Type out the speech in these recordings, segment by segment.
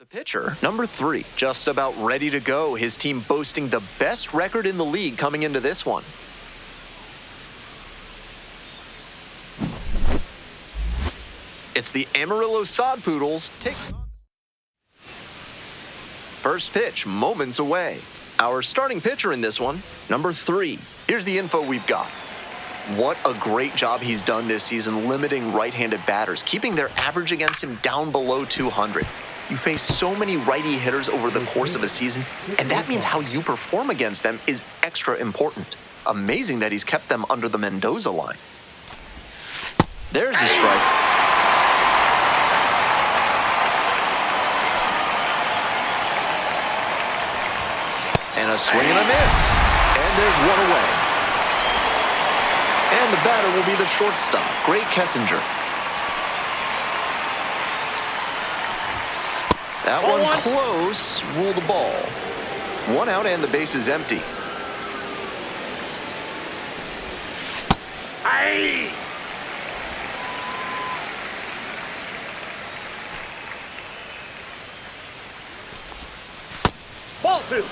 The pitcher, number 3, just about ready to go. His team boasting the best record in the league coming into this one. It's the Amarillo Sod Poodles. First pitch, moments away. Our starting pitcher in this one, number 3. Here's the info we've got. What a great job he's done this season limiting right-handed batters, keeping their average against him down below 200. You face so many righty hitters over the course of a season, and that means how you perform against them is extra important. Amazing that he's kept them under the Mendoza line. There's a strike. And a swing and a miss. And there's one away. And the batter will be the shortstop, Great Kessinger. That one close, ruled a ball. 1 out and the base is empty. Aye. Ball 2.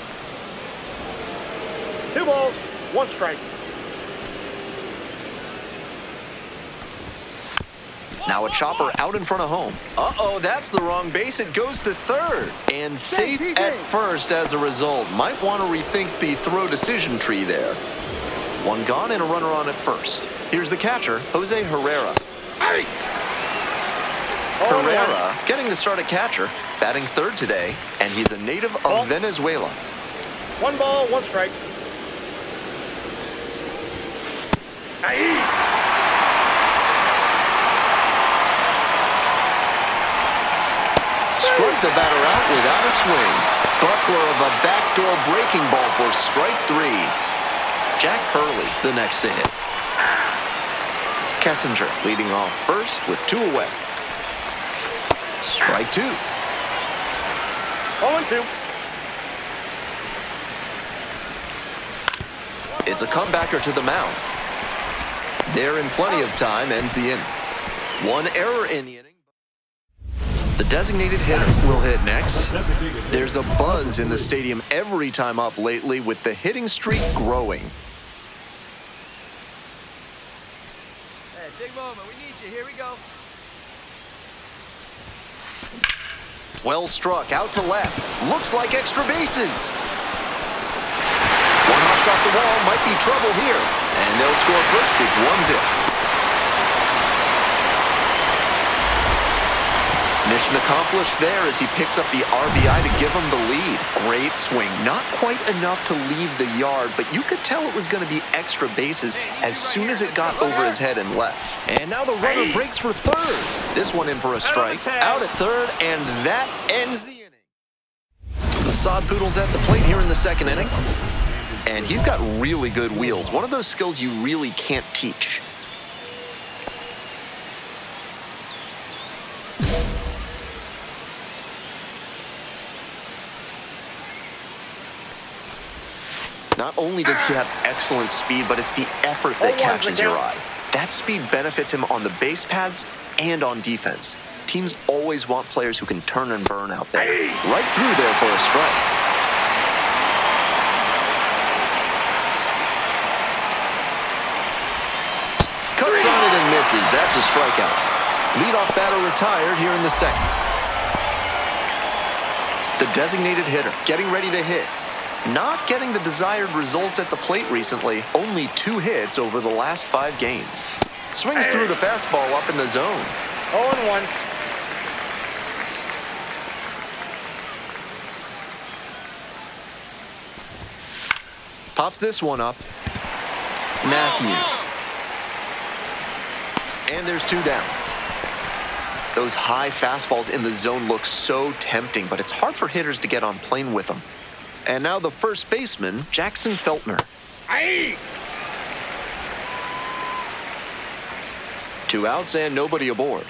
2 balls, 1 strike. Now a chopper out in front of home. Uh-oh, that's the wrong base. It goes to third. And safe at first as a result. Might want to rethink the throw decision tree there. 1 gone and a runner on at first. Here's the catcher, Jose Herrera. Hey! Herrera getting the start at catcher, batting third today, and he's a native of Venezuela. 1 ball, 1 strike. Aye. Struck the batter out without a swing. Buckler of a backdoor breaking ball for strike 3. Jack Hurley, the next to hit. Kessinger leading off first with 2 away. Strike 2. 0-2. It's a comebacker to the mound. There in plenty of time, ends the inning. 1 error in the inning. The designated hitter will hit next. There's a buzz in the stadium every time up lately with the hitting streak growing. Hey, big moment. We need you. Here we go. Well struck, out to left. Looks like extra bases. 1 hops off the wall, might be trouble here. And they'll score first, it's 1-0. Mission accomplished there as he picks up the RBI to give him the lead. Great swing. Not quite enough to leave the yard, but you could tell it was going to be extra bases as soon as it got over his head and left. And now the runner breaks for third. This one in for a strike. Out at third, and that ends the inning. The Sod Poodles at the plate here in the second inning. And he's got really good wheels. One of those skills you really can't teach. Not only does he have excellent speed, but it's the effort that catches your eye. That speed benefits him on the base paths and on defense. Teams always want players who can turn and burn out there. Right through there for a strike. Cuts on it and misses. That's a strikeout. Leadoff batter retired here in the second. The designated hitter getting ready to hit. Not getting the desired results at the plate recently. Only 2 hits over the last 5 games. Swings through the fastball up in the zone. 0-1. Pops this one up. Matthews. And there's 2 down. Those high fastballs in the zone look so tempting, but it's hard for hitters to get on plane with them. And now the first baseman, Jackson Feltner. Aye. 2 outs and nobody aboard.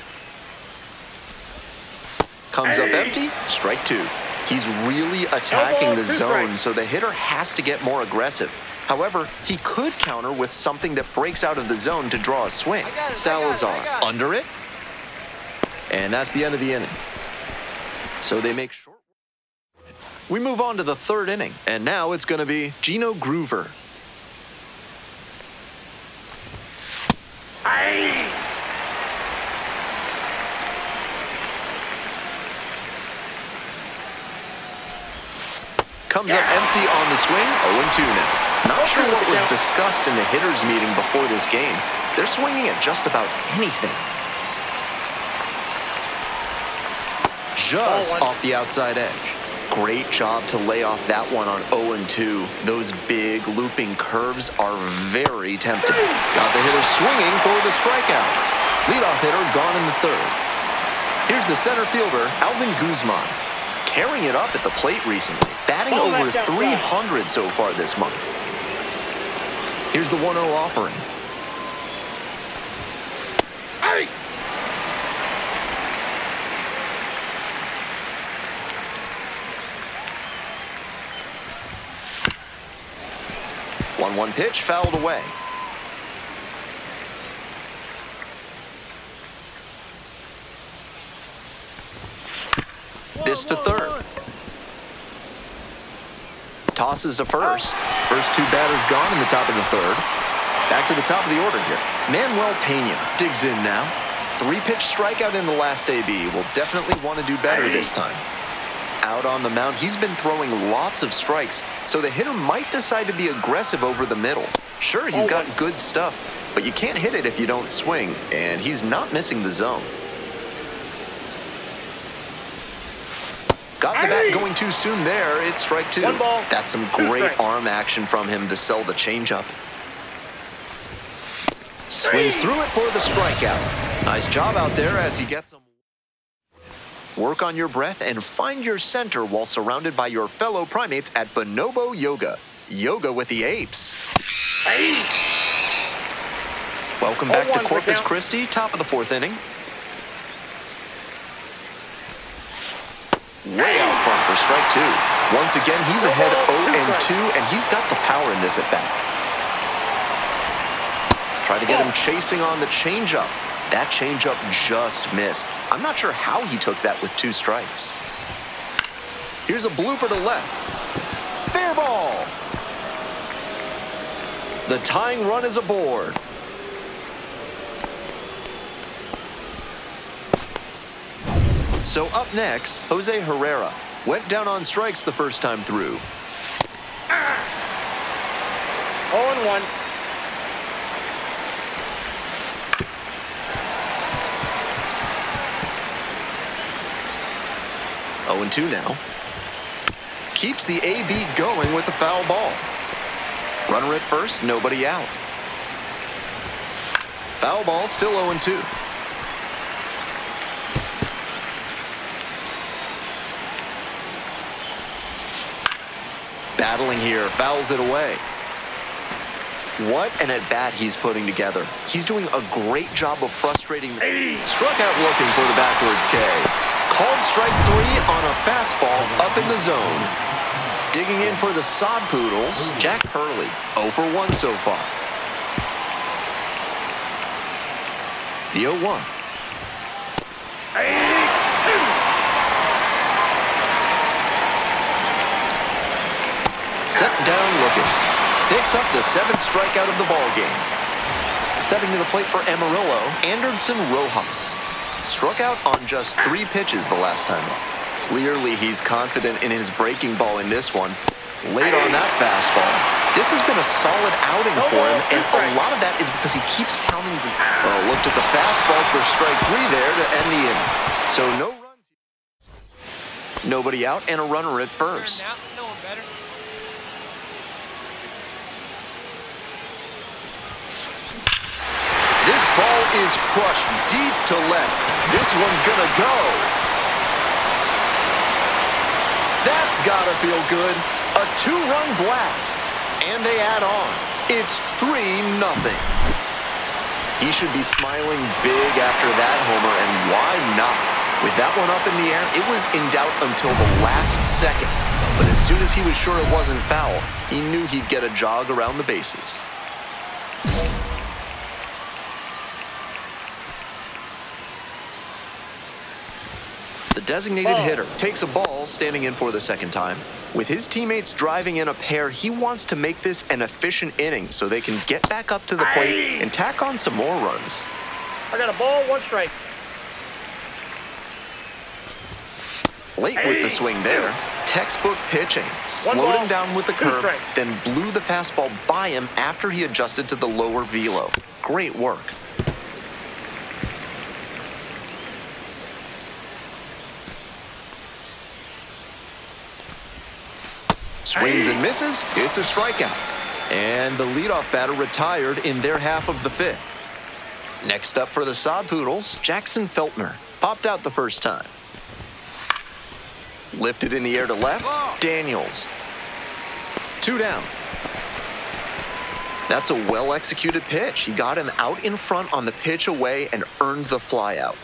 Comes up empty, strike 2. He's really attacking the zone, so the hitter has to get more aggressive. However, he could counter with something that breaks out of the zone to draw a swing. Salazar under it. And that's the end of the inning. So they make short. We move on to the third inning, and now it's going to be Gino Groover. Aye. Comes up empty on the swing, 0-2 now. Not sure what was discussed in the hitters' meeting before this game. They're swinging at just about anything. Just off the outside edge. Great job to lay off that one on 0-2. Those big looping curves are very tempting. Got the hitter swinging for the strikeout. Leadoff hitter gone in the third. Here's the center fielder, Alvin Guzman. Tearing it up at the plate recently. Batting over 300 so far this month. Here's the 1-0 offering. Aye. 1-1 pitch fouled away. This to third. Tosses to first. First two batters gone in the top of the third. Back to the top of the order here. Manuel Pena digs in now. 3-pitch strikeout in the last AB. Will definitely want to do better this time. Out on the mound, he's been throwing lots of strikes, so the hitter might decide to be aggressive over the middle. Sure, he's got good stuff, but you can't hit it if you don't swing, and he's not missing the zone. Got the bat going too soon there. It's strike two. That's some great arm action from him to sell the changeup. Swings through it for the strikeout. Nice job out there as he gets him. Work on your breath and find your center while surrounded by your fellow primates at Bonobo Yoga. Yoga with the apes. Welcome back to Corpus Christi, top of the fourth inning. Way out front for strike two. Once again, he's ahead 0-2, and he's got the power in this at bat. Try to get him chasing on the changeup. That changeup just missed. I'm not sure how he took that with 2 strikes. Here's a blooper to left. Fair ball. The tying run is aboard. So up next, Jose Herrera. Went down on strikes the first time through. 0-1. Oh, 0-2 now. Keeps the AB going with the foul ball. Runner at first, nobody out. Foul ball, still 0-2. Battling here, fouls it away. What an at-bat he's putting together. He's doing a great job of frustrating. Struck out looking for the backwards K. Called strike 3 on a fastball up in the zone. Digging in for the Sod Poodles, Jack Hurley, 0 for 1 so far. The 0-1. Set down looking. Picks up the 7th strikeout of the ball game. Stepping to the plate for Amarillo, Anderson Rojas. Struck out on just 3 pitches the last time up. Clearly, he's confident in his breaking ball in this one. Late on that fastball. This has been a solid outing for him, and a lot of that is because he keeps pounding the... Well, looked at the fastball for strike 3 there to end the inning. So no runs. Nobody out and a runner at first. This ball is crushed deep to left. This one's gonna go. That's gotta feel good. A 2-run blast. And they add on. It's 3-0. He should be smiling big after that homer, and why not? With that one up in the air, it was in doubt until the last second. But as soon as he was sure it wasn't foul, he knew he'd get a jog around the bases. The designated hitter takes a ball, standing in for the second time. With his teammates driving in a pair, he wants to make this an efficient inning so they can get back up to the plate and tack on some more runs. I got a ball, 1 strike. Late with the swing there. Textbook pitching. Slowed him down with the curve, then blew the fastball by him after he adjusted to the lower velo. Great work. Swings and misses. It's a strikeout. And the leadoff batter retired in their half of the 5th. Next up for the Sod Poodles, Jackson Feltner. Popped out the first time. Lifted in the air to left. Daniels. 2 down. That's a well-executed pitch. He got him out in front on the pitch away and earned the flyout.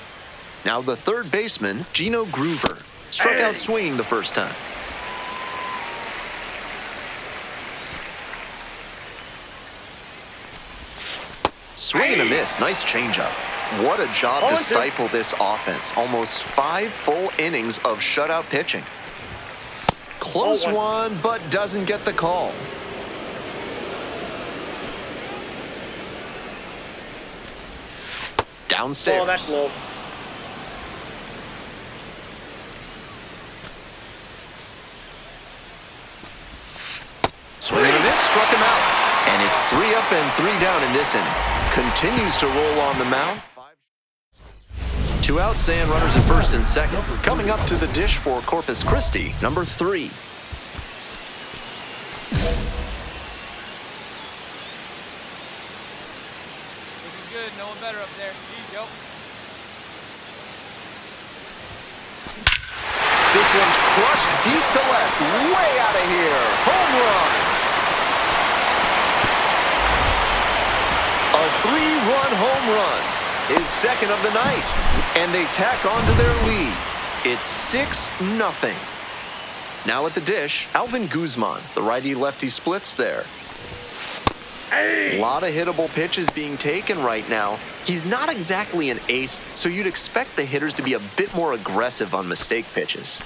Now the third baseman, Gino Groover. Struck out swinging the first time. Swing and a miss. Nice changeup. What a job to stifle this offense. Almost 5 full innings of shutout pitching. Close one, but doesn't get the call. Downstairs. Oh, that's low. Swing and a miss, struck him out. And it's 3 up and 3 down in this inning. Continues to roll on the mound. 2 outs and runners at first and second. Coming up to the dish for Corpus Christi, number 3. Looking good. No one better up there. Here you go. This one's crushed deep to left. Way out of here. Home run. A 3-run home run. His second of the night, and they tack on to their lead. It's 6-0. Now at the dish, Alvin Guzman, the righty-lefty splits there. A lot of hittable pitches being taken right now. He's not exactly an ace, so you'd expect the hitters to be a bit more aggressive on mistake pitches.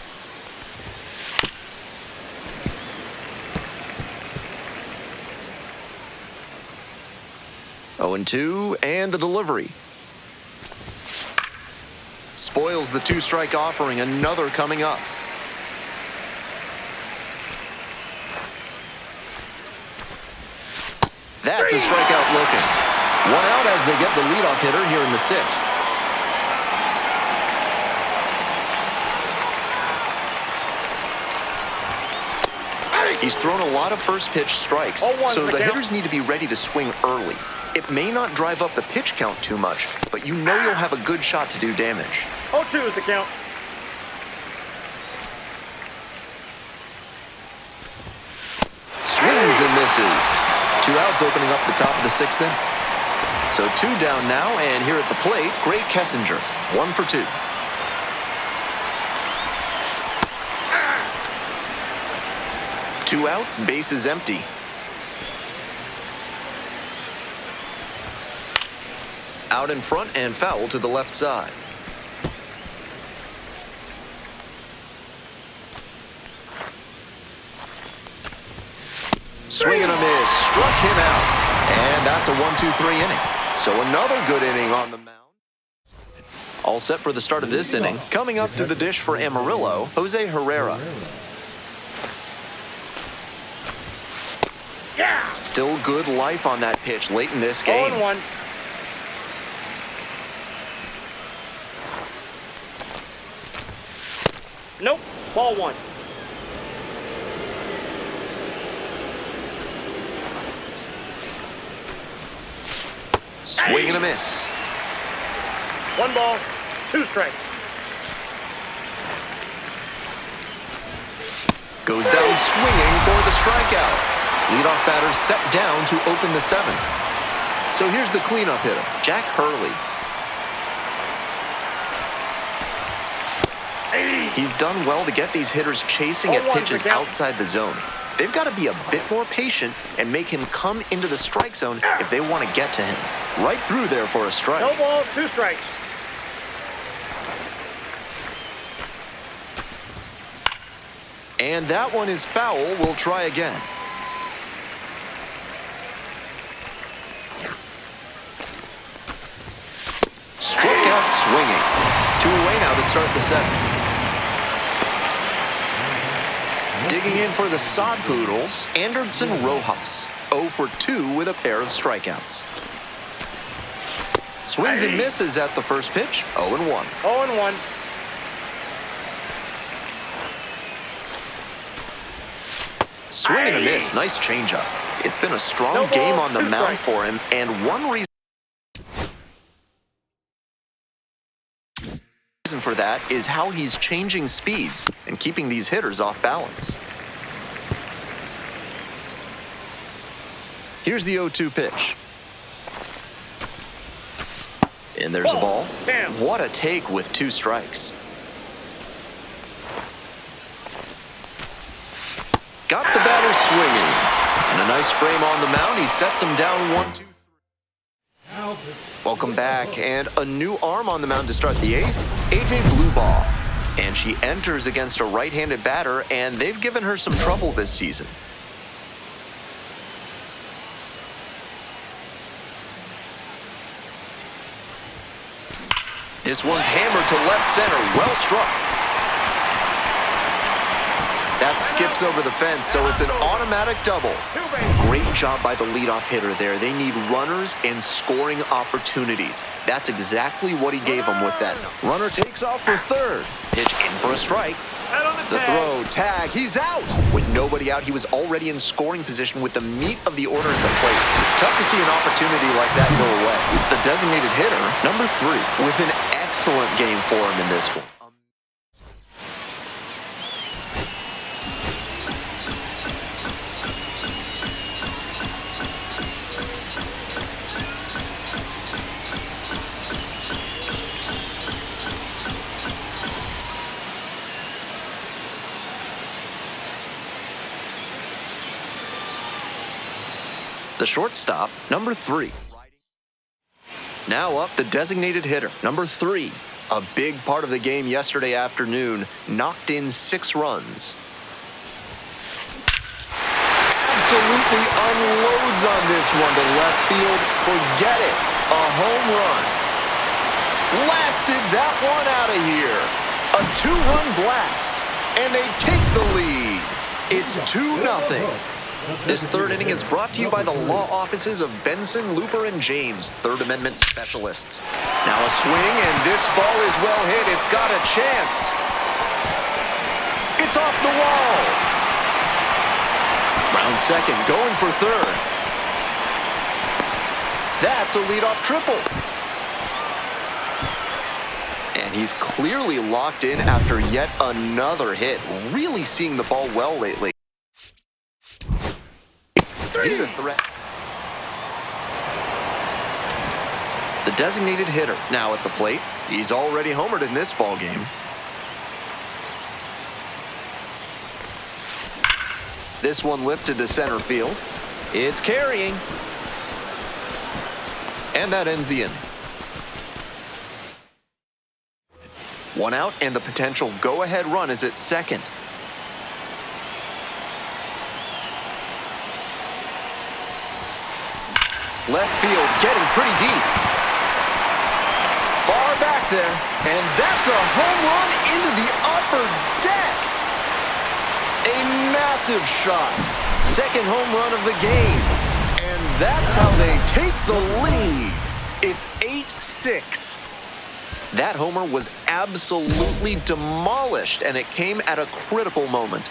Oh, 0-2, and the delivery. Spoils the 2-strike offering, another coming up. That's a strikeout looking. 1 out as they get the leadoff hitter here in the 6th. He's thrown a lot of first pitch strikes, so the hitters need to be ready to swing early. It may not drive up the pitch count too much, but you know you'll have a good shot to do damage. 0-2 is the count. Swings and misses. 2 outs opening up the top of the 6th inning. So 2 down now, and here at the plate, Gray Kessinger, 1 for 2. Two outs, bases empty. Out in front and foul to the left side. Swing and a miss, struck him out. And that's a 1-2-3 inning. So another good inning on the mound. All set for the start of this inning. Coming up to the dish for Amarillo, Jose Herrera. Still good life on that pitch late in this game. 0-1. Nope. Ball 1. Swing and a miss. 1 ball, 2 strikes. Goes down swinging for the strikeout. Leadoff batter set down to open the 7th. So here's the cleanup hitter, Jack Hurley. He's done well to get these hitters chasing at pitches outside the zone. They've got to be a bit more patient and make him come into the strike zone if they want to get to him. Right through there for a strike. No ball, 2 strikes. And that one is foul. We'll try again. Struck out swinging. 2 away now to start the 7th. Digging in for the Sod Poodles, Anderson Rojas. 0 for 2 with a pair of strikeouts. Swings and misses at the first pitch. 0-1. 0-1. Swing and a miss. Nice changeup. It's been a strong game on the mound for him, and one reason for that is how he's changing speeds and keeping these hitters off balance. Here's the 0-2 pitch. And there's a ball. What a take with 2 strikes. Got the batter swinging. And a nice frame on the mound. He sets him down 1-2. Welcome back, and a new arm on the mound to start the 8th, AJ Blueball. And she enters against a right-handed batter, and they've given her some trouble this season. This one's hammered to left center, well struck. That skips over the fence, so it's an automatic double. Great job by the leadoff hitter there. They need runners and scoring opportunities. That's exactly what he gave them with that. Runner takes off for 3rd. Pitch in for a strike. The throw, tag, he's out. With nobody out, he was already in scoring position with the meat of the order at the plate. Tough to see an opportunity like that go away. The designated hitter, number 3, with an excellent game for him in this one. The shortstop, number 3. Now up, the designated hitter, number 3. A big part of the game yesterday afternoon, knocked in 6 runs. Absolutely unloads on this one to left field. Forget it. A home run. Blasted that one out of here. A 2-run blast. And they take the lead. It's 2-0. This 3rd inning is brought to you by the law offices of Benson, Looper, and James, 3rd Amendment specialists. Now a swing, and this ball is well hit. It's got a chance. It's off the wall. Round 2nd, going for 3rd. That's a leadoff triple. And he's clearly locked in after yet another hit. Really seeing the ball well lately. He's a threat. The designated hitter now at the plate. He's already homered in this ball game. This one lifted to center field. It's carrying. And that ends the inning. 1 out, and the potential go-ahead run is at 2nd. Left field getting pretty deep. Far back there. And that's a home run into the upper deck. A massive shot. 2nd home run of the game. And that's how they take the lead. It's 8-6. That homer was absolutely demolished, and it came at a critical moment.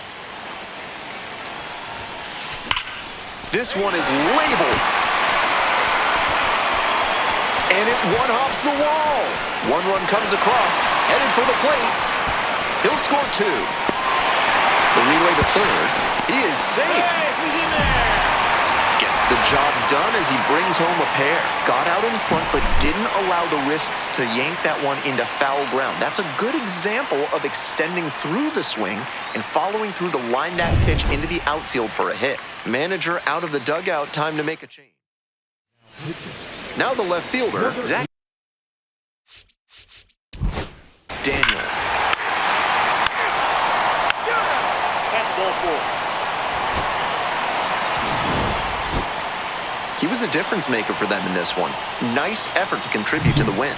This one is labeled. And it one-hops the wall. 1 run comes across, headed for the plate. He'll score 2. The relay to 3rd. He is safe. Gets the job done as he brings home a pair. Got out in front, but didn't allow the wrists to yank that one into foul ground. That's a good example of extending through the swing and following through to line that pitch into the outfield for a hit. Manager out of the dugout, time to make a change. Now the left fielder, Zach Daniels. was a difference maker for them in this one. Nice effort to contribute to the win.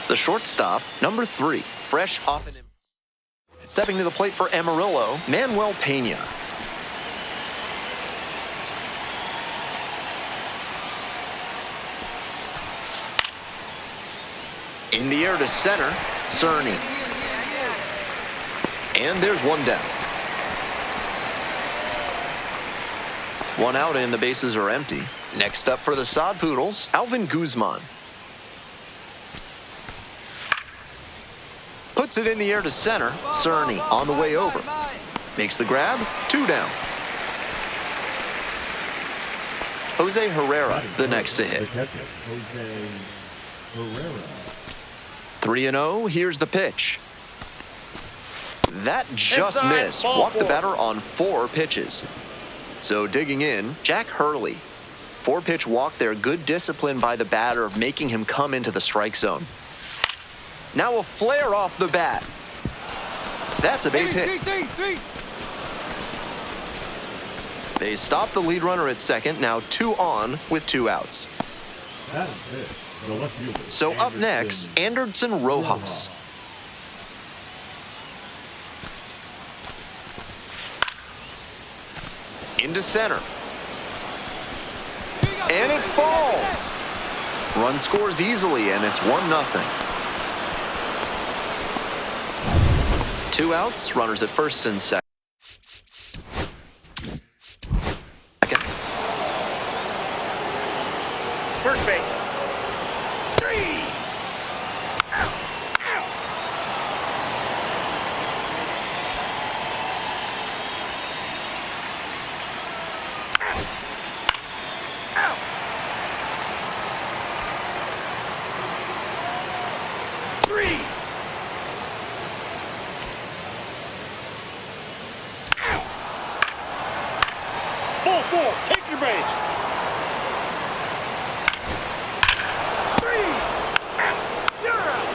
The shortstop, number 3, fresh off an... Stepping to the plate for Amarillo, Manuel Pena. In the air to center, Cerny. And there's one down. One out and the bases are empty. Next up for the Sod Poodles, Alvin Guzman. Puts it in the air to center, Cerny on the way over. Makes the grab, 2 down. Jose Herrera, the next to hit. 3-0, here's the pitch. That just missed. Walked the batter on 4 pitches. So digging in, Jack Hurley. 4-pitch walk there, good discipline by the batter, making him come into the strike zone. Now a flare off the bat. That's a base hit. They stop the lead runner at second, now 2 on with 2 outs. So up next, Anderson Rojas. Into center. And it falls. Run scores easily, and it's 1-0. 2 outs, runners at first and second. First base. 3. Out. Out. Out. Out. 3. Full 4. Take your base. 3. Out. You're out.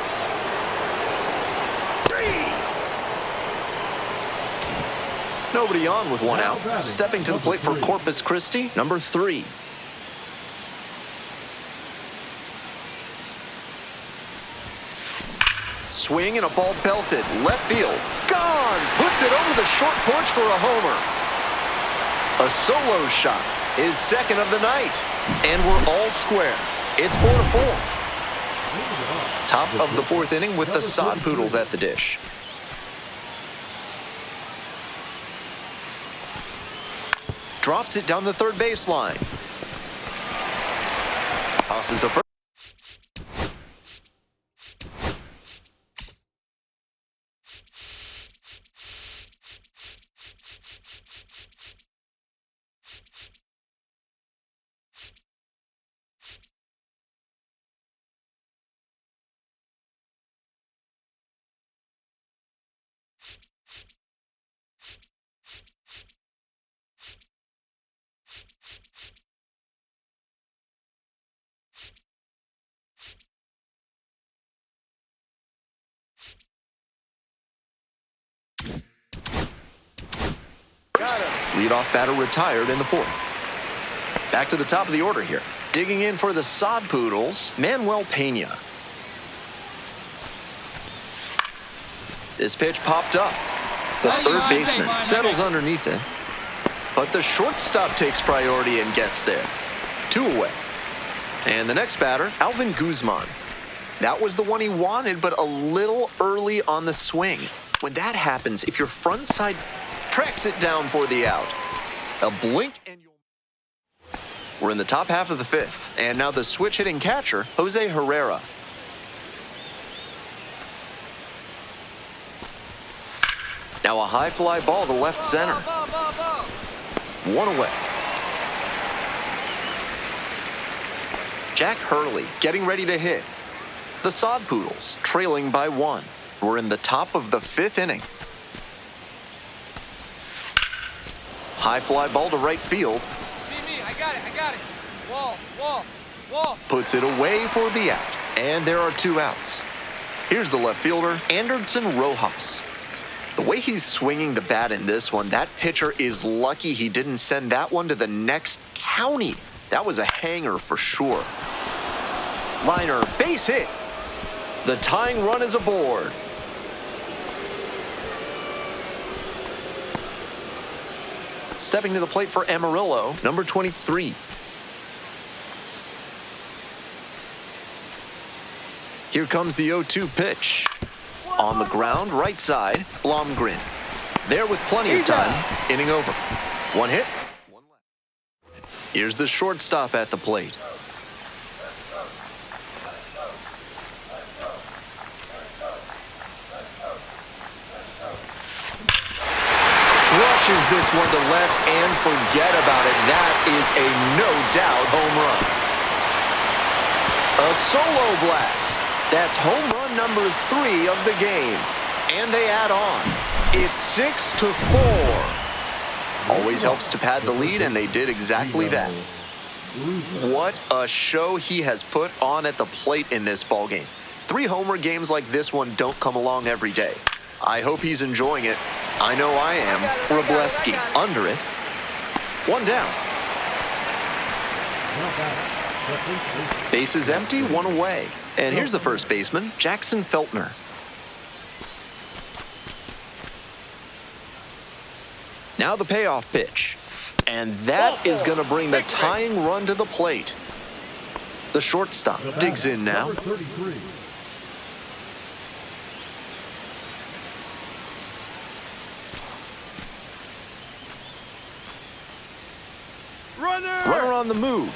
3. Nobody on with 1 out. Stepping to the plate for Corpus Christi, number 3. Swing and a ball belted. Left field. Gone! Puts it over the short porch for a homer. A solo shot, his second of the night. And we're all square. It's 4-4. Top of the 4th inning with the Sod Poodles at the dish. Drops it down the third baseline. Tosses to first. Leadoff batter retired in the 4th. Back to the top of the order here. Digging in for the Sod Poodles, Manuel Pena. This pitch popped up. The third baseman settles underneath it. But the shortstop takes priority and gets there. 2 away. And the next batter, Alvin Guzman. That was the one he wanted, but a little early on the swing. When that happens, if your front side tracks it down for the out, a blink and you'll... We're in the top half of the 5th, and now the switch hitting catcher, Jose Herrera. Now a high fly ball to left center. 1 away. Jack Hurley getting ready to hit. The Sod Poodles trailing by 1. We're in the top of the 5th inning. High fly ball to right field. Me, I got it. Wall, wall, wall. Puts it away for the out. And there are 2 outs. Here's the left fielder, Anderson Rojas. The way he's swinging the bat in this one, that pitcher is lucky he didn't send that one to the next county. That was a hanger for sure. Liner, base hit. The tying run is aboard. Stepping to the plate for Amarillo, number 23. Here comes the 0-2 pitch. On the ground, right side, Blomgren. There with plenty of time, inning over. 1 hit, 1 left. Here's the shortstop at the plate. Rushes this one to left and forget about it. That is a no-doubt home run. A solo blast. That's home run number 3 of the game. And they add on. It's 6-4. Always helps to pad the lead, and they did exactly that. What a show he has put on at the plate in this ballgame. 3 homer games like this one don't come along every day. I hope he's enjoying it. I know I am. Robleski under it. 1 down. Base is empty, 1 away. And here's the first baseman, Jackson Feltner. Now the payoff pitch. And that is going to bring the tying run to the plate. The shortstop digs in now. Runner on the move.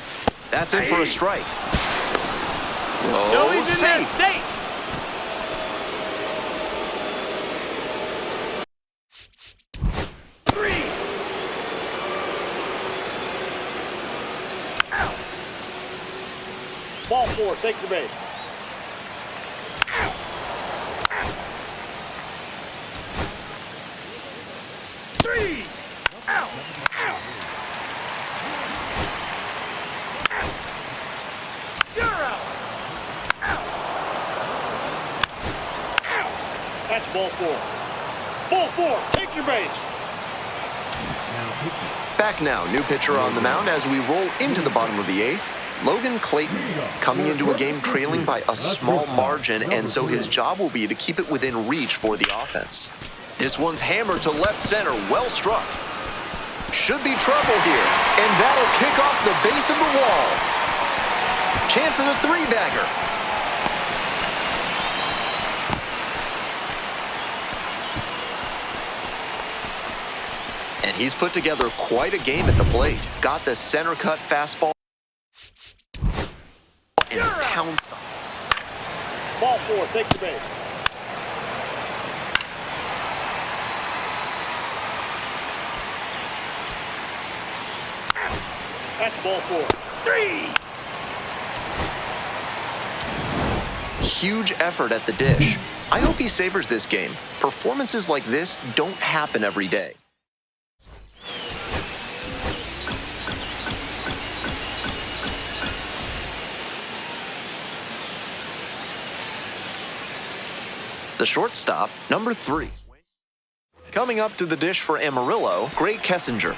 That's in for a strike. Oh, safe. Ball 4, take the base. Three. Out. Out. You're out. Out. Out. That's ball 4. Ball 4, take your base. Back now, new pitcher on the mound as we roll into the bottom of the 8th. Logan Clayton coming into a game trailing by a small margin, and so his job will be to keep it within reach for the offense. This one's hammered to left center, well struck. Should be trouble here, and that'll kick off the base of the wall. Chance at a 3-bagger. And he's put together quite a game at the plate. Got the center cut fastball. And pounds on. Ball 4, take the base. That's ball 4. 3. Huge effort at the dish. I hope he savors this game. Performances like this don't happen every day. The shortstop, number 3. Coming up to the dish for Amarillo, Gray Kessinger.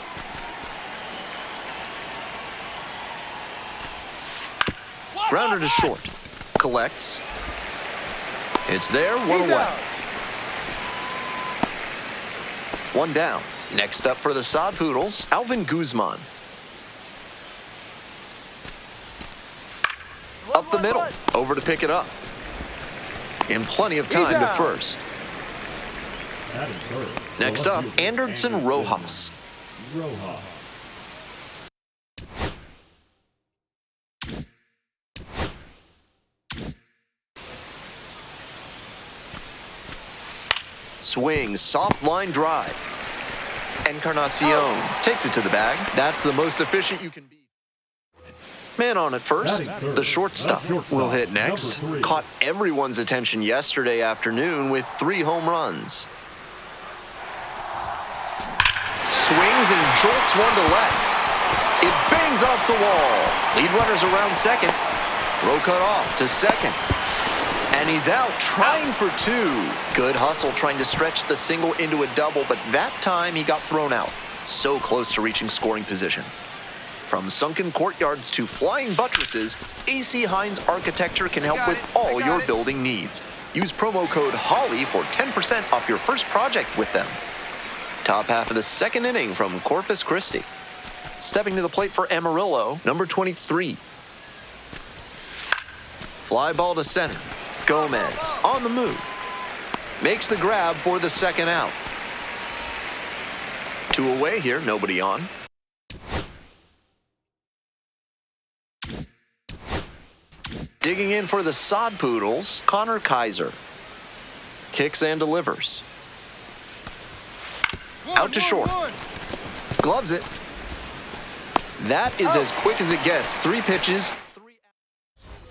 Grounder to short. Collects. It's there, 1 away. 1 down. Next up for the Sod Poodles, Alvin Guzman. Up the middle, over to pick it up. In plenty of time to first. Next up, Anderson Rojas. Swing, soft line drive. Encarnacion takes it to the bag. That's the most efficient you can be. Man on at first, the shortstop will hit next. Caught everyone's attention yesterday afternoon with 3 home runs. Swings and jolts one to left. It bangs off the wall. Lead runner's around second. Throw cut off to second. And he's out trying for two. Good hustle trying to stretch the single into a double, but that time he got thrown out. So close to reaching scoring position. From sunken courtyards to flying buttresses, AC Hines Architecture can help with all your building needs. Use promo code HOLLY for 10% off your first project with them. Top half of the second inning from Corpus Christi. Stepping to the plate for Amarillo, number 23. Fly ball to center. Gomez on the move. Makes the grab for the second out. Two away here, nobody on. Digging in for the Sod Poodles, Connor Kaiser. Kicks and delivers. Out to short. Gloves it. That is as quick as it gets. 3 pitches, 3 outs.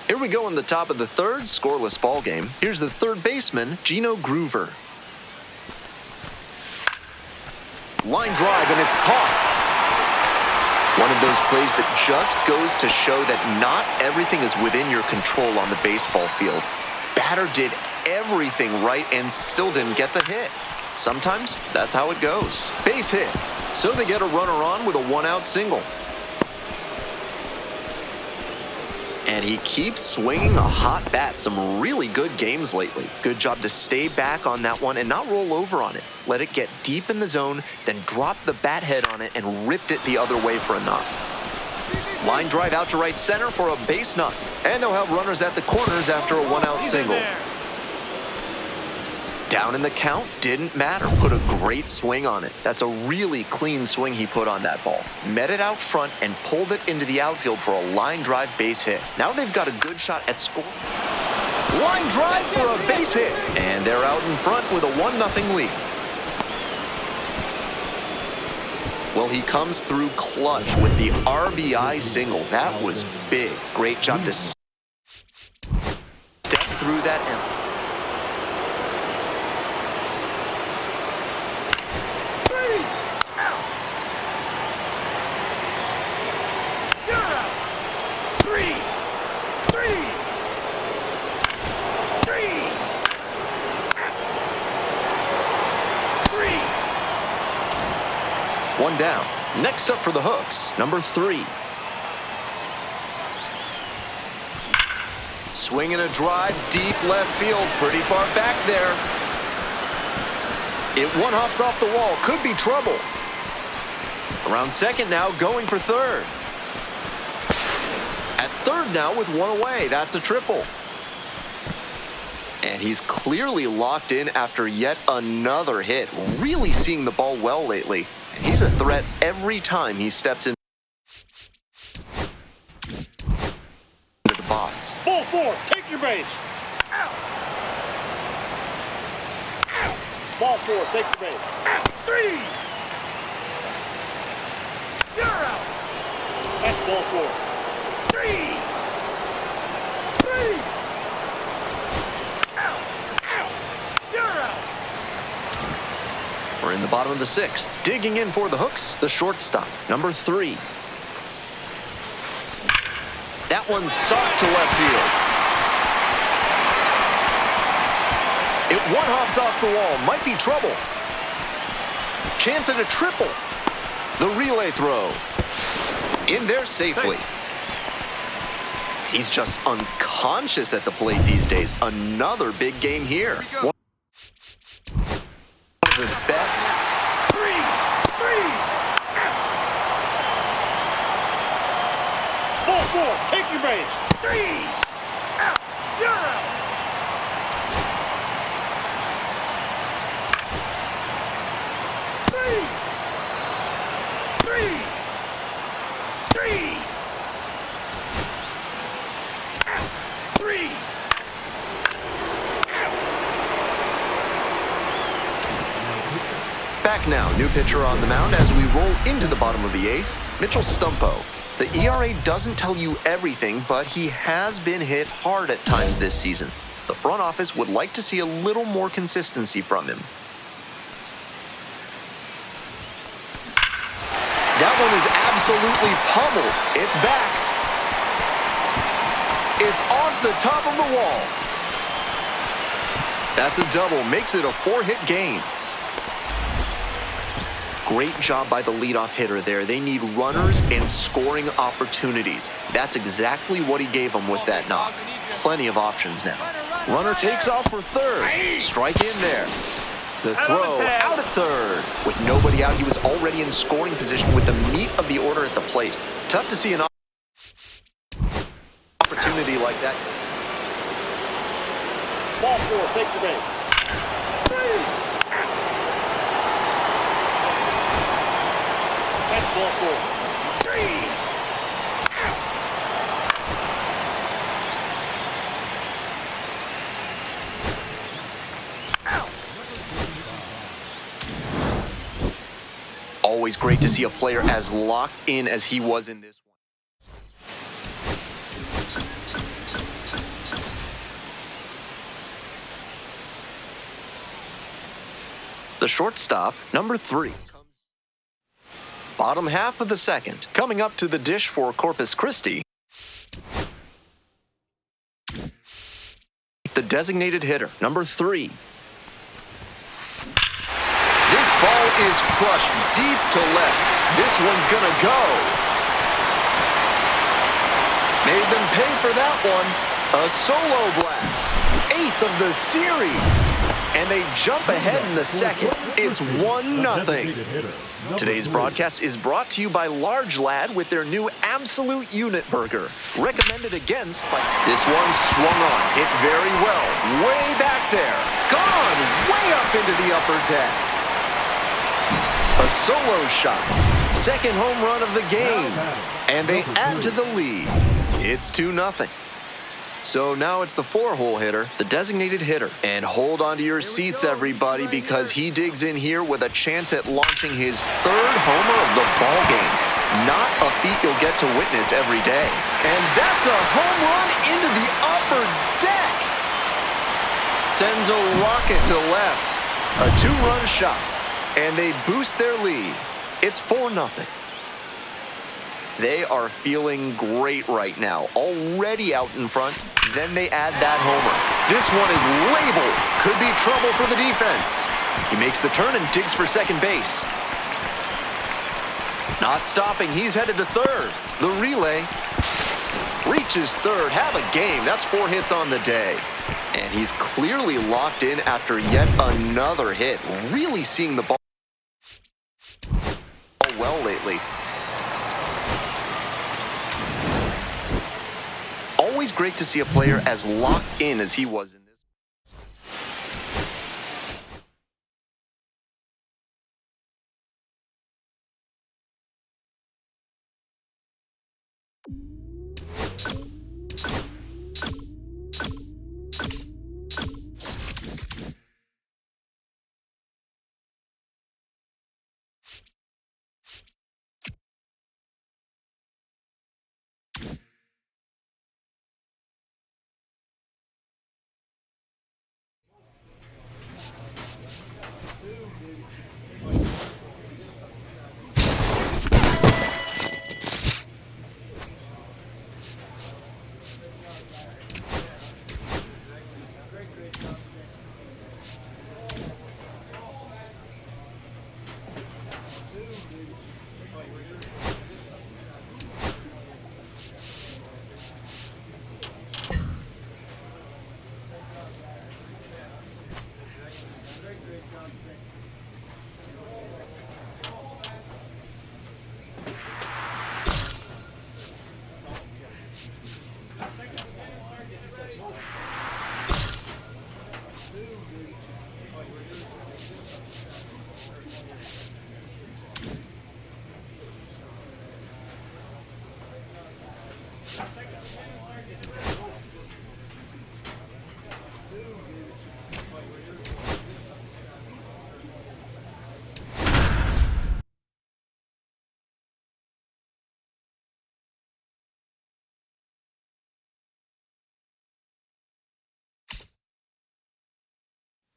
Here we go in the top of the third, scoreless ball game. Here's the third baseman, Gino Groover. Line drive, and it's caught. One of those plays that just goes to show that not everything is within your control on the baseball field. Batter did everything right and still didn't get the hit. Sometimes that's how it goes. Base hit. So they get a runner on with a 1-out single. And he keeps swinging a hot bat. Some really good games lately. Good job to stay back on that one and not roll over on it. Let it get deep in the zone, then drop the bat head on it and ripped it the other way for a knock. Line drive out to right center for a base knock. And they'll have runners at the corners after a 1-out single. Down in the count, didn't matter. Put a great swing on it. That's a really clean swing he put on that ball. Met it out front and pulled it into the outfield for a line drive base hit. Now they've got a good shot at scoring. Line drive for a base hit. And they're out in front with a 1-0 lead. Well, he comes through clutch with the RBI single. That was big. Great job to step through that and one down. Next up for the Hooks, number 3. Swinging a drive, deep left field, pretty far back there. It one-hops off the wall, could be trouble. Around second now, going for third. At third now with 1 away, that's a triple. And he's clearly locked in after yet another hit. Really seeing the ball well lately. And he's a threat every time he steps into the box. Ball 4, take your base. Out. Out. Ball 4, take your base. Out. 3. You're out. That's ball 4. 3. 3. Out. Out. You're out. We're in the bottom of the 6th. Digging in for the Hooks, the shortstop, number 3. That one's socked to left field. It one-hops off the wall. Might be trouble. Chance at a triple. The relay throw. In there safely. He's just unconscious at the plate these days. Another big game here. One of the best. 3. 3. Ball 4, take your base. 3. Out. You're out. 3. 3. 3. Out. 3. Back now, new pitcher on the mound as we roll into the bottom of the 8th, Mitchell Stumpo. The ERA doesn't tell you everything, but he has been hit hard at times this season. The front office would like to see a little more consistency from him. That one is absolutely pummeled. It's back. It's off the top of the wall. That's a double, makes it a 4-hit game. Great job by the leadoff hitter there. They need runners and scoring opportunities. That's exactly what he gave them with that knock. Plenty of options now. Runner takes off for third. Strike in there. The throw out at third. With nobody out, he was already in scoring position with the meat of the order at the plate. Tough to see an opportunity like that. Ball 4, take the base. That's ball 4. Always great to see a player as locked in as he was in this one. The shortstop, number 3. Bottom half of the second. Coming up to the dish for Corpus Christi, the designated hitter, number 3. This ball is crushed deep to left. This one's gonna go. Made them pay for that one. A solo blast. 8th of the series. And they jump ahead in the second. It's 1-0. Today's broadcast is brought to you by Large Lad with their new Absolute Unit Burger. Recommended against by... This one swung on. Hit very well. Way back there. Gone way up into the upper deck. A solo shot. Second home run of the game. And they add to the lead. It's 2-0. So now it's the 4-hole hitter, the designated hitter. And hold on to your seats, everybody, because he digs in here with a chance at launching his 3rd homer of the ballgame. Not a feat you'll get to witness every day. And that's a home run into the upper deck. Sends a rocket to left. A 2-run shot. And they boost their lead. It's 4-0. They are feeling great right now. Already out in front. Then they add that homer. This one is labeled. Could be trouble for the defense. He makes the turn and digs for second base. Not stopping. He's headed to third. The relay. Reaches third. Have a game. That's 4 hits on the day. And he's clearly locked in after yet another hit. Really seeing the ball well lately. Always great to see a player as locked in as he was in this.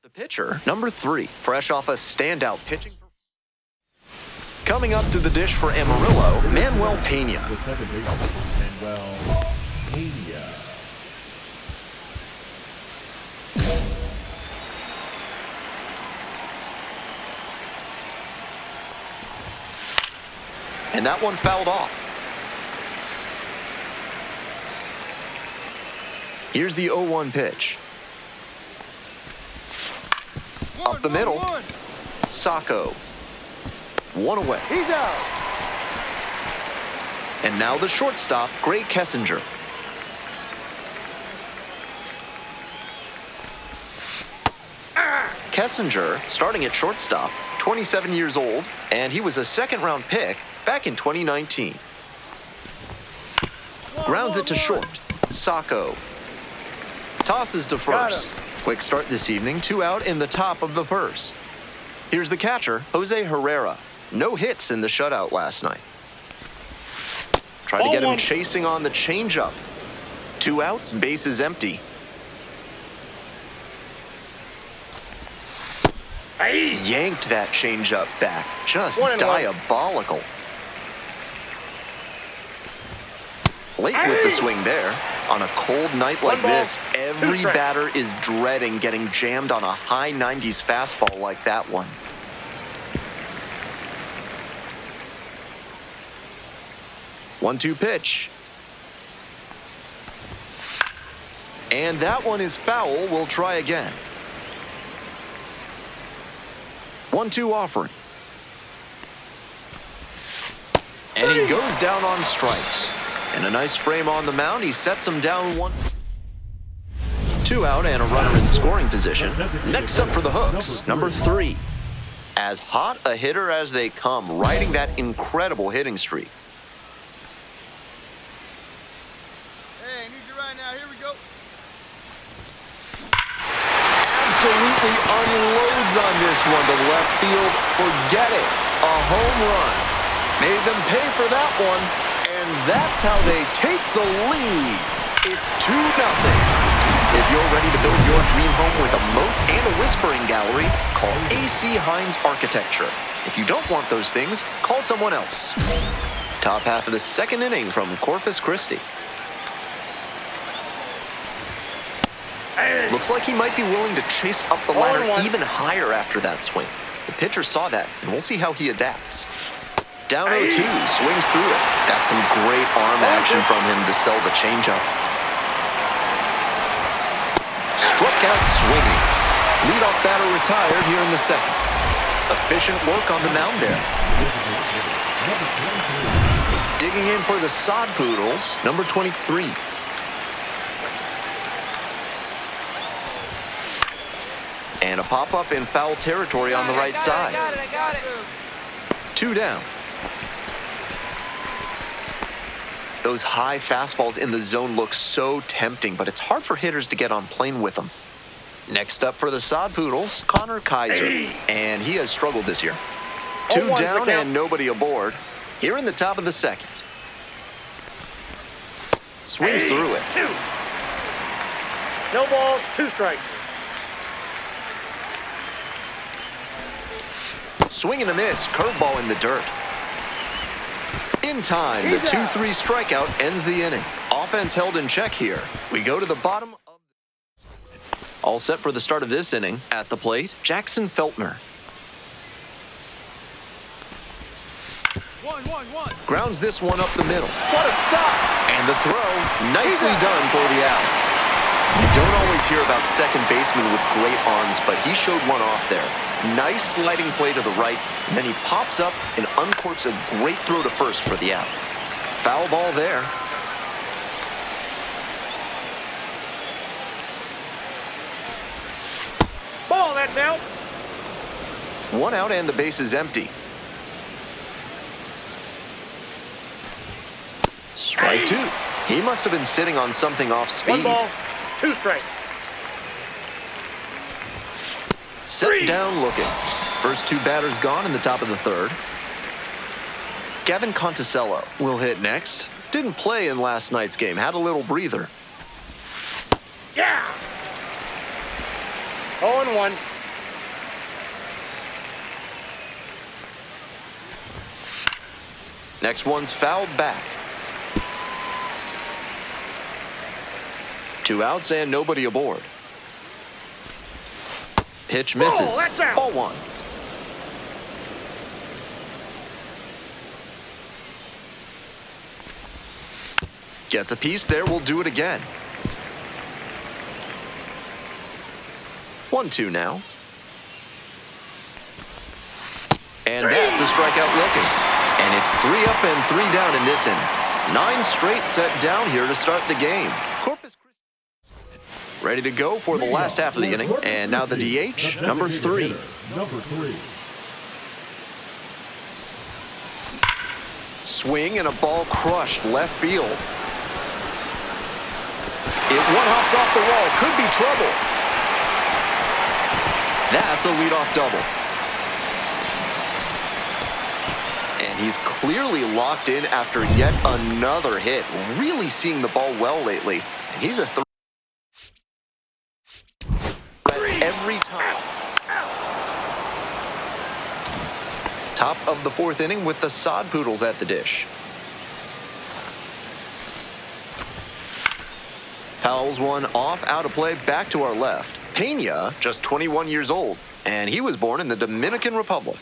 The pitcher, number 3, fresh off a standout pitching. Coming up to the dish for Amarillo, Manuel Pena. The second baseman, Manuel Pena. And that one fouled off. Here's the 0-1 pitch. Up the middle. Sacco. One away. He's out. And now the shortstop, Gray Kessinger. Kessinger, starting at shortstop, 27 years old, and he was a second-round pick back in 2019. Grounds it to short. Sacco. Tosses to first. Quick start this evening, 2 out in the top of the first. Here's the catcher, Jose Herrera. No hits in the shutout last night. Try to get him chasing on the changeup. 2 outs, bases empty. Yanked that changeup back. Just diabolical. Late with the swing there. On a cold night like this, every batter is dreading getting jammed on a high 90s fastball like that one. One-two pitch. And that one is foul. We'll try again. 1-2 offering. And he goes down on strikes. And a nice frame on the mound. He sets him down 1. 2 out and a runner in scoring position. Next up for the Hooks, number 3. As hot a hitter as they come, riding that incredible hitting streak. Hey, I need you right now. Here we go. Absolutely unloads on this one to left field. Forget it. A home run. Made them pay for that one. And that's how they take the lead. It's 2-0. If you're ready to build your dream home with a moat and a whispering gallery, call AC Hines Architecture. If you don't want those things, call someone else. Top half of the second inning from Corpus Christi. Looks like he might be willing to chase up the ladder even higher after that swing. The pitcher saw that, and we'll see how he adapts. Down 0-2, swings through it. That's some great arm action from him to sell the changeup. Struck out swinging. Leadoff batter retired here in the second. Efficient work on the mound there. Digging in for the Sod Poodles, number 23. And a pop-up in foul territory on the right side. I got it. 2 down. Those high fastballs in the zone look so tempting, but it's hard for hitters to get on plane with them. Next up for the Sod Poodles, Connor Kaiser. And he has struggled this year. 2 down and nobody aboard. Here in the top of the second. Swings through it. 2. No balls, 2 strikes. Swing and a miss, curveball in the dirt. In time, the 2-3 strikeout ends the inning. Offense held in check here. We go to the bottom of... All set for the start of this inning. At the plate, Jackson Feltner. 1-1-1. Grounds this one up the middle. What a stop! And the throw, nicely done for the out. You don't always hear about second basemen with great arms, but he showed one off there. Nice sliding play to the right, and then he pops up and uncorks a great throw to first for the out. Foul ball there. Ball, that's out. 1 out and the base is empty. Strike 2. He must have been sitting on something off speed. 1 ball, 2 strikes. Set down looking. First 2 batters gone in the top of the third. Gavin Conticello will hit next. Didn't play in last night's game. Had a little breather. Yeah. 0-1. Next one's fouled back. 2 outs and nobody aboard. Pitch misses. Oh, that's out. Ball 1. Gets a piece there, we'll do it again. 1-2 now. And that's a strikeout looking. And it's 3 up and 3 down in this inning. 9 straight set down here to start the game. Corpus Christi ready to go for the last half of the inning. And now the DH, number 3. Number 3. Swing and a ball crushed left field. It one-hops off the wall. Could be trouble. That's a leadoff double. And he's clearly locked in after yet another hit. Really seeing the ball well lately. And he's a threat every time. Top of the 4th inning with the Sod Poodles at the dish. Fouls one off, out of play, back to our left. Pena, just 21 years old, and he was born in the Dominican Republic.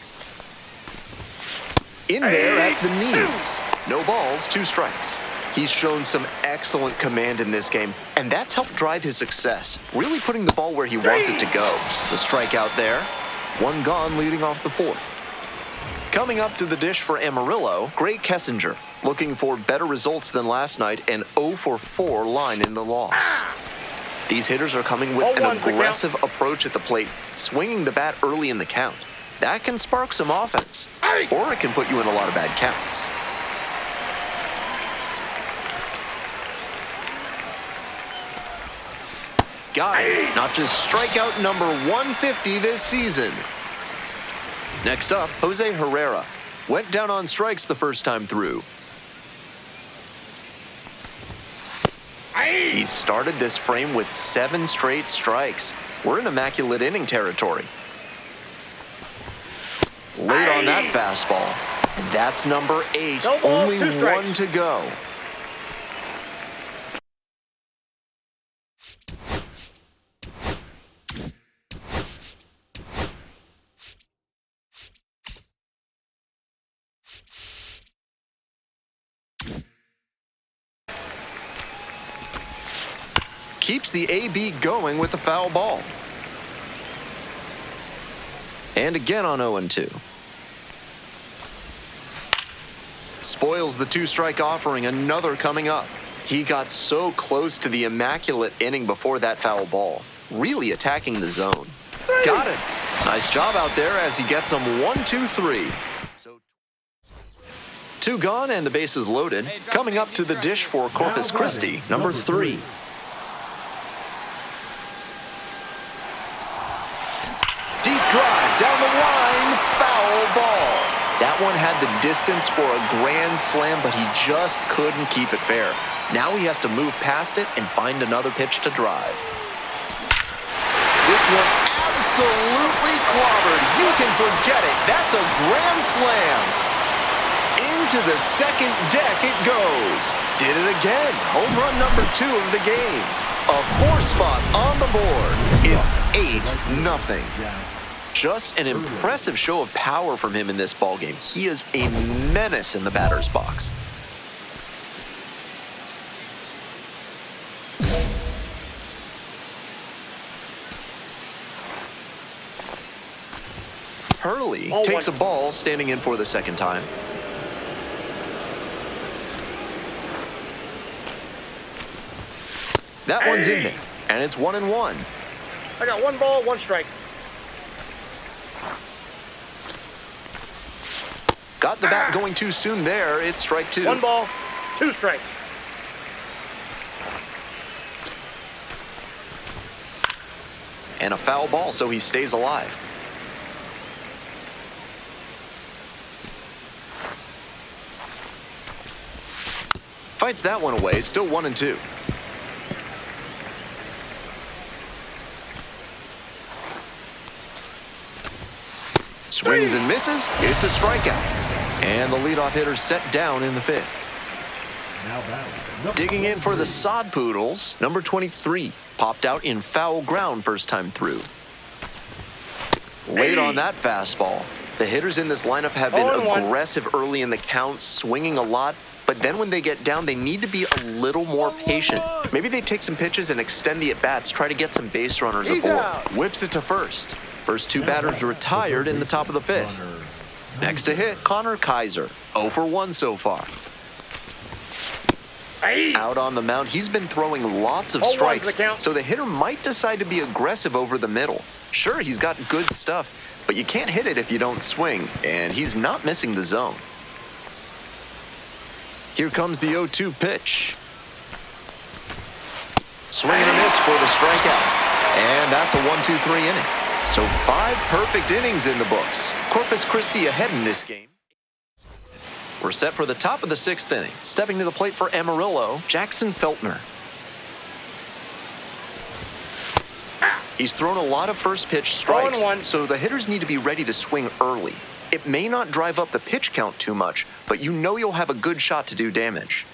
In there at the knees. No balls, 2 strikes. He's shown some excellent command in this game, and that's helped drive his success, really putting the ball where he wants it to go. The strikeout there, 1 gone leading off the 4th. Coming up to the dish for Amarillo, Gray Kessinger, looking for better results than last night and 0 for 4 line in the loss. These hitters are coming with an aggressive approach at the plate, swinging the bat early in the count. That can spark some offense, or it can put you in a lot of bad counts. Got it. Notch's strikeout number 150 this season. Next up, Jose Herrera. Went down on strikes the first time through. He started this frame with 7 straight strikes. We're in immaculate inning territory. Late on that fastball. And that's number 8. No ball, Only 2 strikes. 1 to go. Keeps the AB going with the foul ball. And again on 0-2. Spoils the 2-strike offering, another coming up. He got so close to the immaculate inning before that foul ball. Really attacking the zone. Got it. Nice job out there as he gets him 1-2-3. So 2 gone and the bases loaded. Coming up to the dish for Corpus Christi, number 3. Deep drive down the line, foul ball. That one had the distance for a grand slam, but he just couldn't keep it fair. Now he has to move past it and find another pitch to drive. This one absolutely clobbered. You can forget it. That's a grand slam. Into the second deck it goes. Did it again. Home run number 2 of the game. A 4 spot on the board. It's 8-0. Just an impressive show of power from him in this ballgame. He is a menace in the batter's box. Hurley takes a ball, standing in for the second time. That one's in there, and it's 1-1. I got 1 ball, 1 strike. Got the bat going too soon there. It's strike 2. 1 ball, 2 strikes. And a foul ball, so he stays alive. Fights that one away, still 1-2. Swings and misses. It's a strikeout. And the leadoff hitter set down in the fifth. Now batting. Digging in for the Sod Poodles, number 23. Popped out in foul ground first time through. Late on that fastball. The hitters in this lineup have been aggressive early in the count, swinging a lot. But then when they get down, they need to be a little more patient. Maybe they take some pitches and extend the at-bats, try to get some base runners aboard. Whips it to first. First two batters retired in the top of the fifth. Next to hit, Connor Kaiser. 0 for 1 so far. Out on the mound, he's been throwing lots of strikes, so the hitter might decide to be aggressive over the middle. Sure, he's got good stuff, but you can't hit it if you don't swing, and he's not missing the zone. Here comes the 0-2 pitch. Swing and a miss for the strikeout. And that's a 1-2-3 inning. So 5 perfect innings in the books. Corpus Christi ahead in this game. We're set for the top of the 6th inning. Stepping to the plate for Amarillo, Jackson Feltner. He's thrown a lot of first pitch strikes, so the hitters need to be ready to swing early. It may not drive up the pitch count too much, but you know you'll have a good shot to do damage.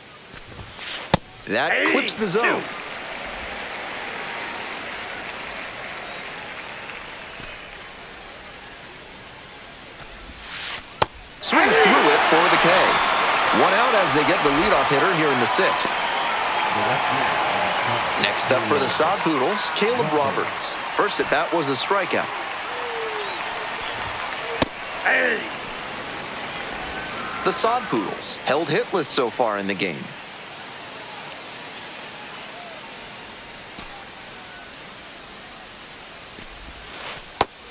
That clips the zone. Swings through it for the K. 1 out as they get the leadoff hitter here in the 6th. Next up for the Sod Poodles, Caleb Roberts. First at bat was a strikeout. The Sod Poodles held hitless so far in the game.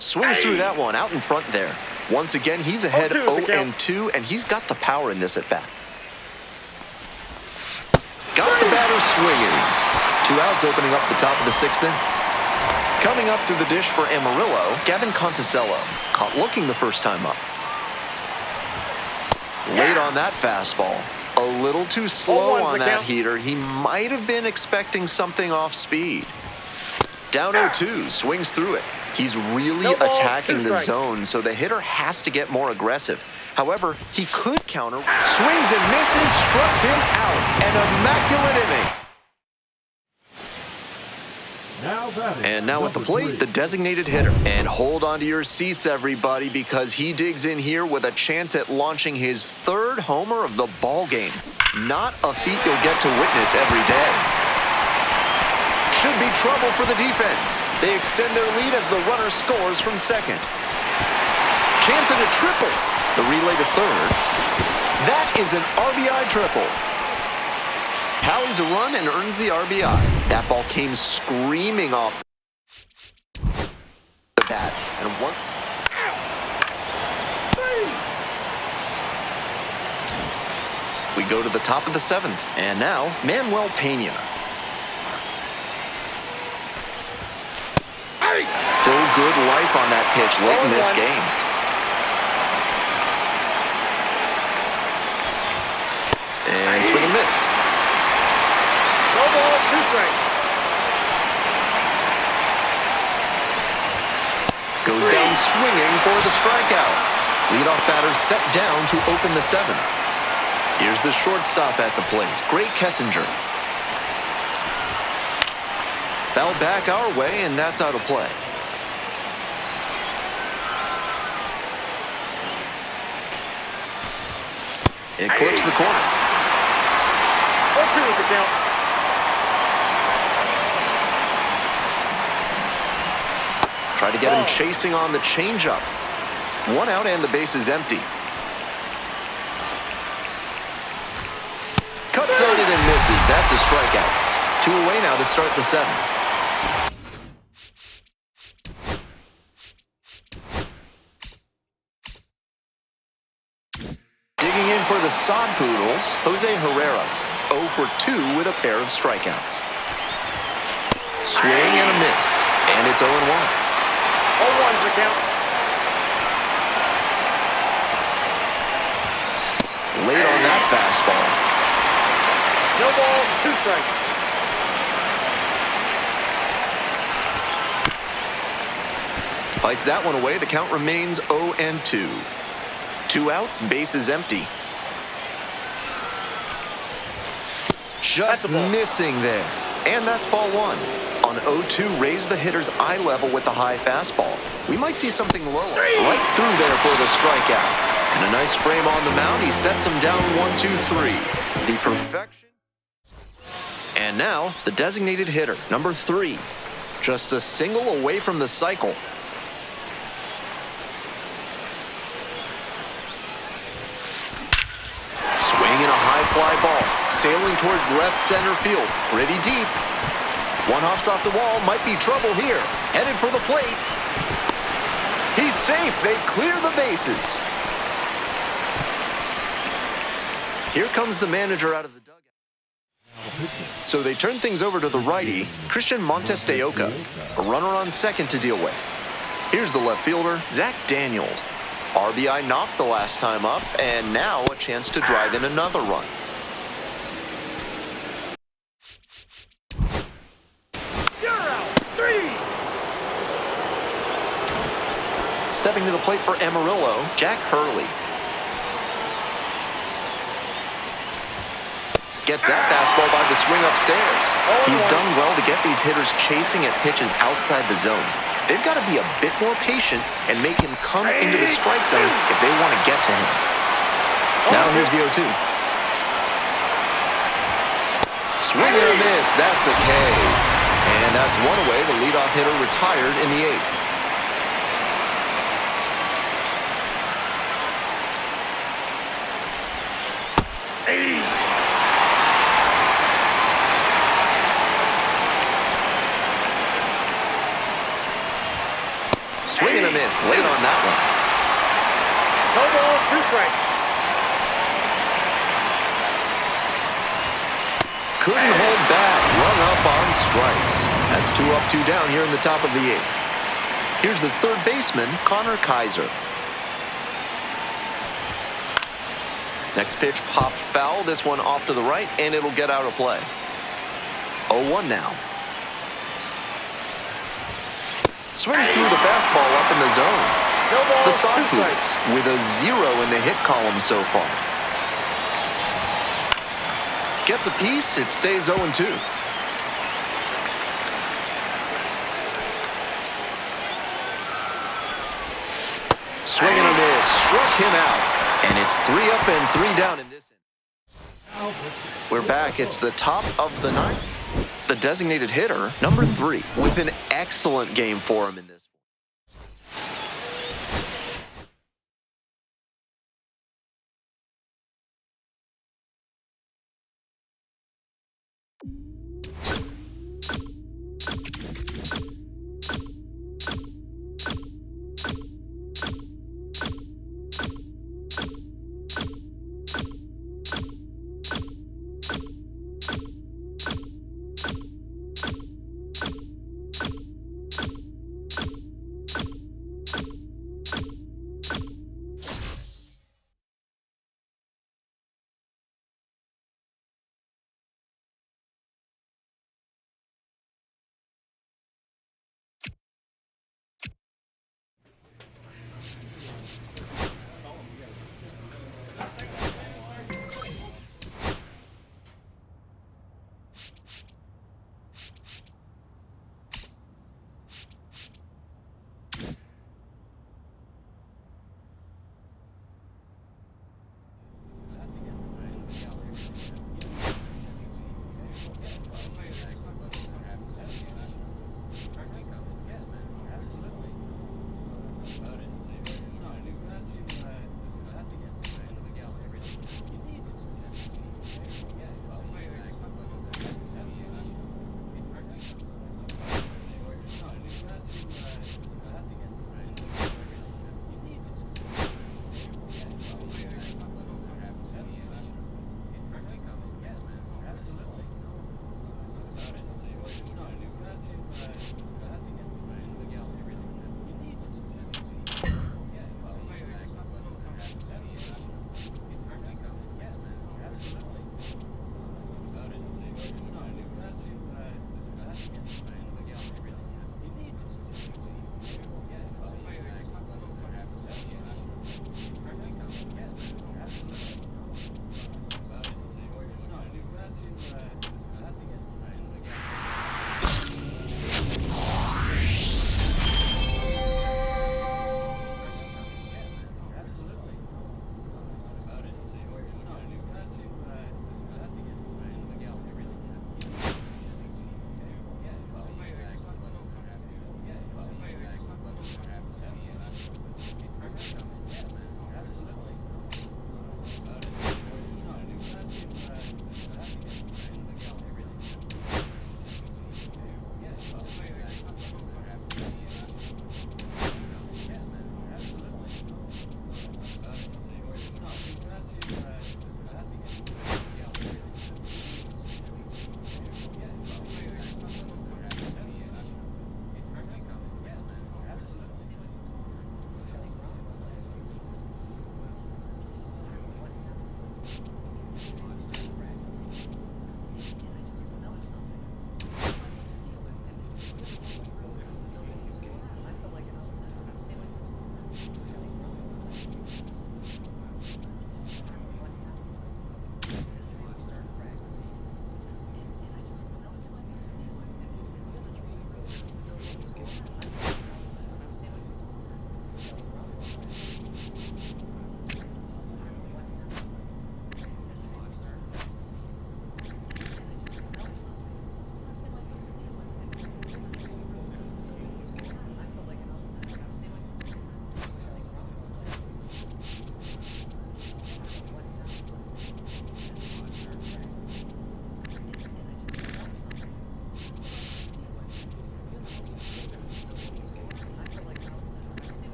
Swings through that one out in front there. Once again, he's ahead 0-2, and he's got the power in this at bat. Got the batter swinging. 2 outs opening up the top of the 6th inning. Coming up to the dish for Amarillo, Gavin Conticello. Caught looking the first time up. Late on that fastball. A little too slow on that heater. He might have been expecting something off speed. Down 0-2, swings through it. He's really attacking the zone, so the hitter has to get more aggressive. However, he could counter. Swings and misses, struck him out. An immaculate inning. And now at the plate, the designated hitter. And hold on to your seats, everybody, because he digs in here with a chance at launching his 3rd homer of the ball game. Not a feat you'll get to witness every day. Should be trouble for the defense. They extend their lead as the runner scores from second. Chance at a triple. The relay to third. That is an RBI triple. Tallies a run and earns the RBI. That ball came screaming off the bat. And one. We go to the top of the 7th. And now, Manuel Pena. Still good life on that pitch late in this game. And swing and miss. No ball, 2 strikes. Goes down swinging for the strikeout. Leadoff batter set down to open the 7th. Here's the shortstop at the plate, Gray Kessinger. Foul back our way, and that's out of play. It clips the corner. 0-2 is the count. Try to get him chasing on the changeup. 1 out and the base is empty. Cuts on it and misses. That's a strikeout. 2 away now to start the 7th. Digging in for the Sod Poodles, Jose Herrera. 0 for 2 with a pair of strikeouts. Swing and a miss. And it's 0-1. 0-1 is the count. Late on that fastball. No ball, 2 strikes. Fights that one away. The count remains 0-2. 2 outs, bases empty. Just missing there. And that's ball 1. On 0-2, raise the hitter's eye level with the high fastball. We might see something lower. Right through there for the strikeout. And a nice frame on the mound. He sets him down 1-2-3. The perfection. And now, the designated hitter, number 3. Just a single away from the cycle. Swing and a high fly ball. Sailing towards left center field. Pretty deep. One hops off the wall. Might be trouble here. Headed for the plate. He's safe. They clear the bases. Here comes the manager out of the dugout. So they turn things over to the righty, Christian Montes de Oca. A runner on second to deal with. Here's the left fielder, Zach Daniels. RBI knocked the last time up, and now a chance to drive in another run. You're out. 3. Stepping to the plate for Amarillo, Jack Hurley. Gets that fastball by the swing upstairs. He's done well to get these hitters chasing at pitches outside the zone. They've got to be a bit more patient and make him come into the strike zone if they want to get to him. Now here's the 0-2. Swing and a miss. That's a K. And that's one away. The leadoff hitter retired in the 8th. Swing and a miss late on that one. No ball, 2 strikes. Couldn't hold back. Run up on strikes. That's 2 up, 2 down here in the top of the 8th. Here's the third baseman, Connor Kaiser. Next pitch popped foul. This one off to the right, and it'll get out of play. 0-1 now. Swings through the fastball up in the zone. No ball, The 2 Sockers strikes. with a 0 in the hit column so far. Gets a piece, it stays 0-2. Swing and a miss, struck him out. And it's 3 up and 3 down in this inning. We're back, it's the top of the 9th. The designated hitter, number 3, with an excellent game for him in this.